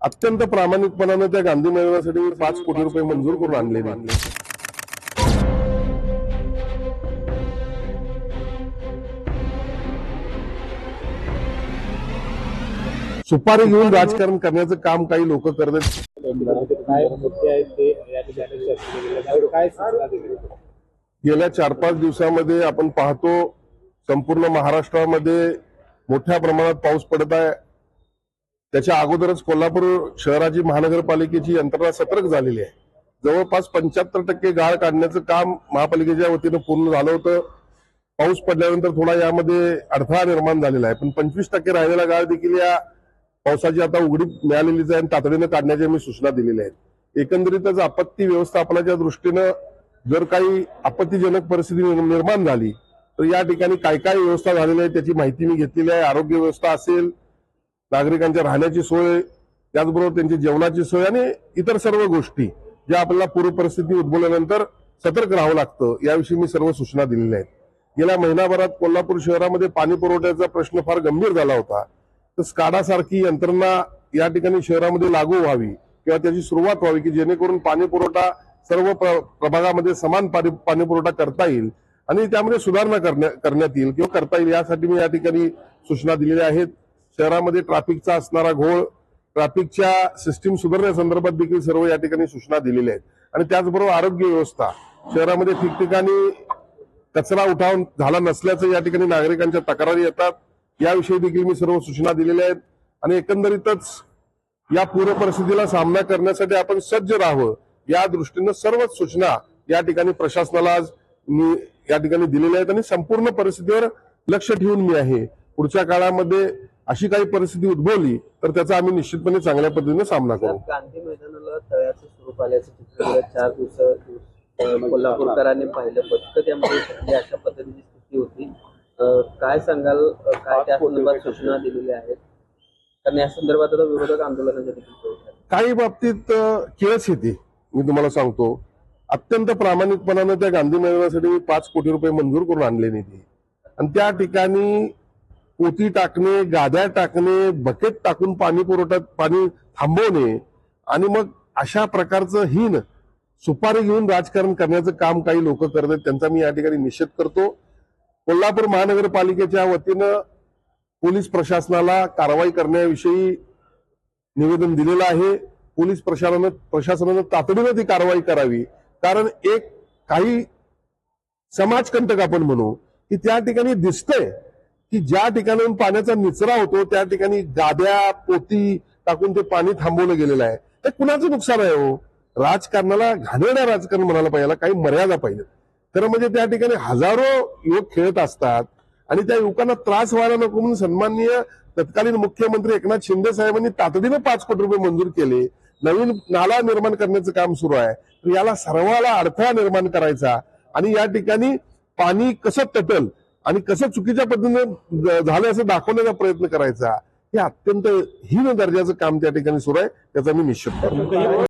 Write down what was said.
अत्यंत प्रामाणिकपणाने त्या गांधी मैदानासाठी मी 5 कोटी रुपये मंजूर करून आणलेले आहेत. सुपारी घेऊन राजकारण करण्याचं काम काही लोक करतात. काय मुद्दे आहेत ते या ठिकाणी चर्चा केली आहे. काय सूचना दिली? गेल्या 4-5 दिवसामध्ये आपण पाहतो संपूर्ण महाराष्ट्रामध्ये मोठ्या प्रमाणात पाऊस पडत आहे. त्याच्या अगोदरच कोल्हापूर शहराची महानगरपालिकेची यंत्रणा सतर्क झालेली आहे. जवळपास 75% गाळ काढण्याचं काम महापालिकेच्या वतीनं पूर्ण झालं होतं. पाऊस पडल्यानंतर थोडा यामध्ये अडथळा निर्माण झालेला आहे, पण 25% राहिलेला गाळ देखील या पावसाची आता उघडीप मिळालेलीच आहे आणि तातडीनं काढण्याच्या मी सूचना दिलेल्या आहेत. एकंदरीतच आपत्ती व्यवस्थापनाच्या दृष्टीनं जर काही आपत्तीजनक परिस्थिती निर्माण झाली तर या ठिकाणी काय काय व्यवस्था झालेली आहे त्याची माहिती मी घेतलेली आहे. आरोग्य व्यवस्था असेल, नागरिकांच्या राहण्याची सोय, त्याचबरोबर त्यांची जेवणाची सोय आणि इतर सर्व गोष्टी ज्या आपल्याला पूर्व परिस्थिती उद्भवल्यानंतर सतर्क राहावं लागतं याविषयी मी सर्व सूचना दिलेल्या आहेत. गेल्या महिनाभरात कोल्हापूर शहरामध्ये पाणी पुरवठ्याचा प्रश्न फार गंभीर झाला होता. तर स्काडा सारखी यंत्रणा या ठिकाणी शहरामध्ये लागू व्हावी किंवा त्याची सुरुवात व्हावी की जेणेकरून पाणी पुरवठा सर्व प्रभागामध्ये समान पाणी पुरवठा करता येईल आणि त्यामध्ये सुधारणा करण्यात येईल किंवा करता येईल यासाठी मी या ठिकाणी सूचना दिलेल्या आहेत. शहरामध्ये ट्रॅफिकचा असणारा घोळ, ट्रॅफिकच्या सिस्टीम सुधारण्यासंदर्भात देखील सर्व या ठिकाणी सूचना दिलेल्या आहेत. आणि त्याचबरोबर आरोग्य व्यवस्था शहरामध्ये ठिकठिकाणी कचरा उठाव झाला नसल्याचं या ठिकाणी नागरिकांच्या तक्रारी येतात. याविषयी देखील मी सर्व सूचना दिलेल्या आहेत. आणि एकंदरीतच या पूर्व परिस्थितीला सामना करण्यासाठी आपण सज्ज राहावं या दृष्टीनं सर्वच सूचना या ठिकाणी प्रशासनाला आज मी या ठिकाणी दिलेल्या आहेत आणि संपूर्ण परिस्थितीवर लक्ष ठेवून मी आहे. पुढच्या काळामध्ये अशी काही परिस्थिती उद्भवली तर त्याचा आम्ही निश्चितपणे चांगल्या पद्धतीने सामना करू. गांधी मैदानाला तळ्याचं स्वरूप आल्याचं चित्र 4 दिवस कोल्हापूरकरांनी पाहिलं. फक्त त्यामध्ये अशा पद्धतीची स्थिती होती. काय सांगाल, काय त्या संदर्भात सूचना दिलेल्या आहेत? कारण या संदर्भात आता विरोधक आंदोलनाच्या देखील काही बाबतीत केस येते. मी तुम्हाला सांगतो अत्यंत प्रामाणिकपणाने त्या गांधी मैदानासाठी मी 5 कोटी रुपये मंजूर करून आणले निधी आणि त्या ठिकाणी पोती टाकणे, गाद्या टाकणे, बकेट टाकून पाणी थांबवणे आणि मग अशा प्रकारचं हीन सुपारी घेऊन राजकारण करण्याचं काम काही लोक करतात. त्यांचा मी या ठिकाणी निषेध करतो. कोल्हापूर महानगरपालिकेच्या वतीनं पोलीस प्रशासनाला कारवाई करण्याविषयी निवेदन दिलेलं आहे. पोलीस प्रशासनानं तातडीनं ती कारवाई करावी. कारण एक काही समाजकंटक आपण म्हणू की त्या ठिकाणी दिसतंय की ज्या ठिकाणाहून पाण्याचा निचरा होतो त्या ठिकाणी गाद्या पोती टाकून ते पाणी थांबवलं गेलेलं आहे. हे कुणाचं नुकसान आहे हो? राजकारणाला घाणेरड्या राजकारण म्हणायला पाहिजे, काही मर्यादा पाहिजेत. खरं म्हणजे त्या ठिकाणी हजारो युवक खेळत असतात आणि त्या युवकांना त्रास व्हायला नको म्हणून सन्माननीय तत्कालीन मुख्यमंत्री एकनाथ शिंदे साहेबांनी तातडीनं 5 कोटी रुपये मंजूर केले. नवीन नाला निर्माण करण्याचं काम सुरू आहे. तर याला सर्वाला अडथळा निर्माण करायचा आणि या ठिकाणी पाणी कसं तटल आणि कसं चुकीच्या पद्धतीने झालं असं दाखवण्याचा प्रयत्न करायचा हे अत्यंत हीन दर्जाचं काम त्या ठिकाणी सुरू आहे. त्याचा मी निषेध करतो.